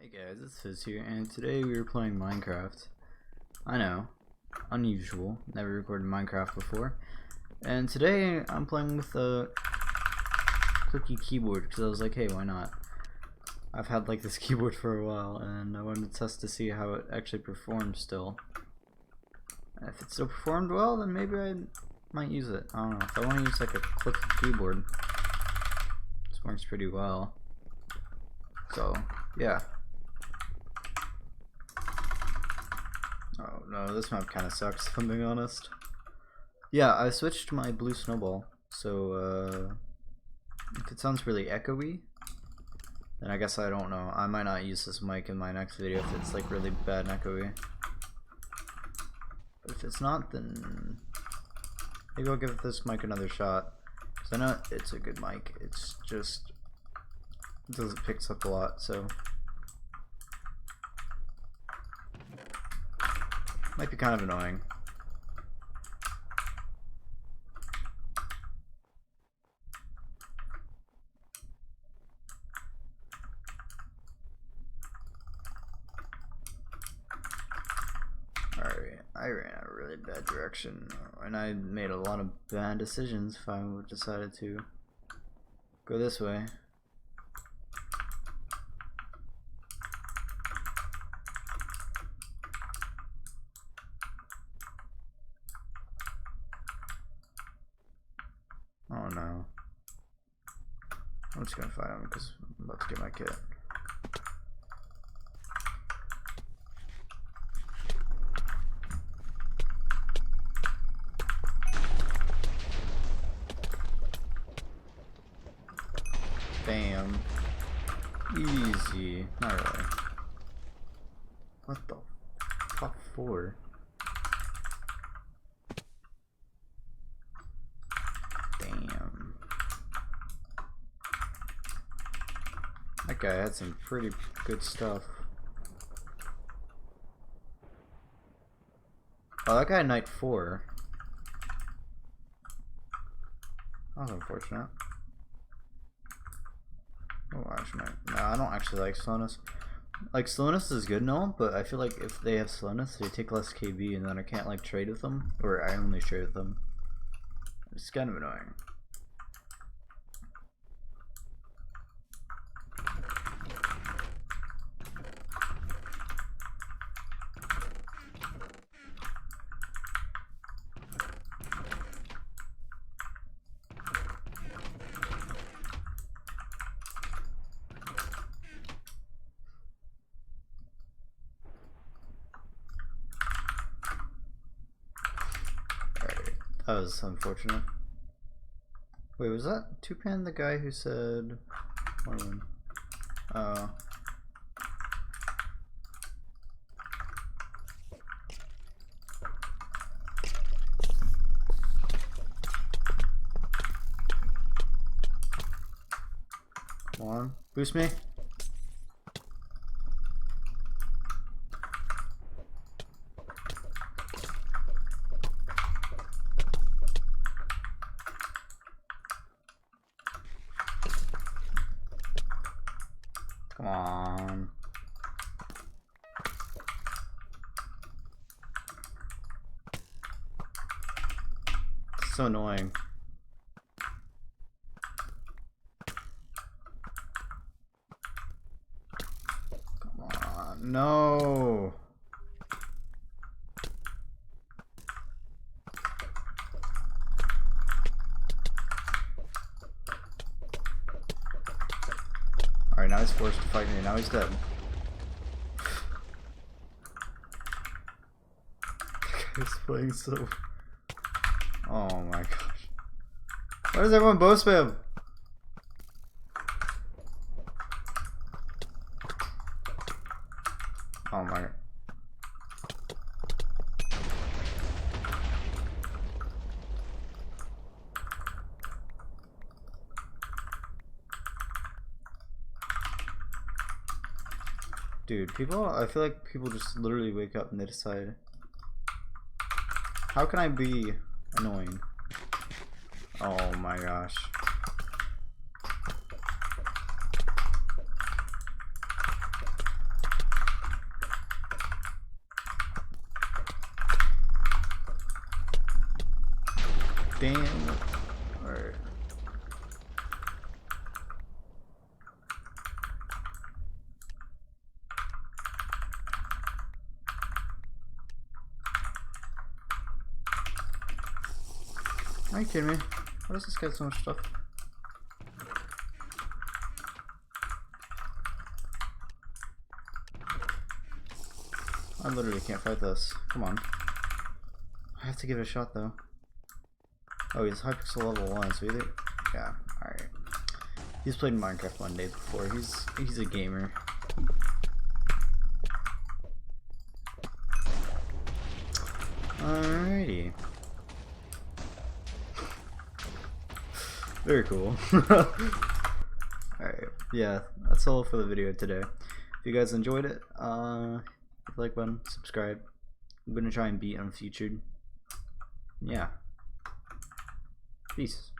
Hey guys, it's Fizz here, and today we are playing Minecraft. I know, unusual, never recorded Minecraft before. And today I'm playing with a clicky keyboard, because I was like, hey, why not? I've had like this keyboard for a while, and I wanted to test to see how it actually performs still. And if it still performed well, then maybe I might use it. I don't know, if I want to use like a clicky keyboard, this works pretty well. So, yeah. Oh no, this map kind of sucks if I'm being honest. Yeah, I switched to my blue snowball, so if it sounds really echoey, then I guess I don't know. I might not use this mic in my next video if it's like really bad and echoey. But if it's not, then maybe I'll give this mic another shot. Because I know it's a good mic, it's just, it picks up a lot, so. Might be kind of annoying. Alright, I ran a really bad direction, and I made a lot of bad decisions if I decided to go this way. Oh no. I'm just gonna fight him because I'm about to get my kit. Bam. Easy. Not really. What the fuck for? That guy had some pretty good stuff. Oh, that guy had night 4. That was unfortunate. Oh, actually, no, I don't actually like slowness. Like, slowness is good and all, but I feel like if they have slowness, they take less KB, and then I can't like trade with them, or I only trade with them. It's kind of annoying. That was unfortunate. Wait, was that Tupan the guy who said... Oh. Come on, boost me. Come on. It's so annoying. Come on. No. Alright, now he's forced to fight me. Now he's dead. He's playing so... Oh my gosh. Why does everyone bow spam? Oh my... Dude, people, I feel like people just literally wake up and they decide, how can I be annoying? Oh my gosh. game? Or are you kidding me? Why does this get so much stuff? I literally can't fight this. Come on. I have to give it a shot though. Oh, he's Hypixel level 1, so either... Yeah, alright. He's played Minecraft one day before. He's a gamer. Alrighty. Very cool. Alright, yeah, that's all for the video today. If you guys enjoyed it, like button, subscribe. I'm gonna try and beat Unfeatured. Yeah. Peace.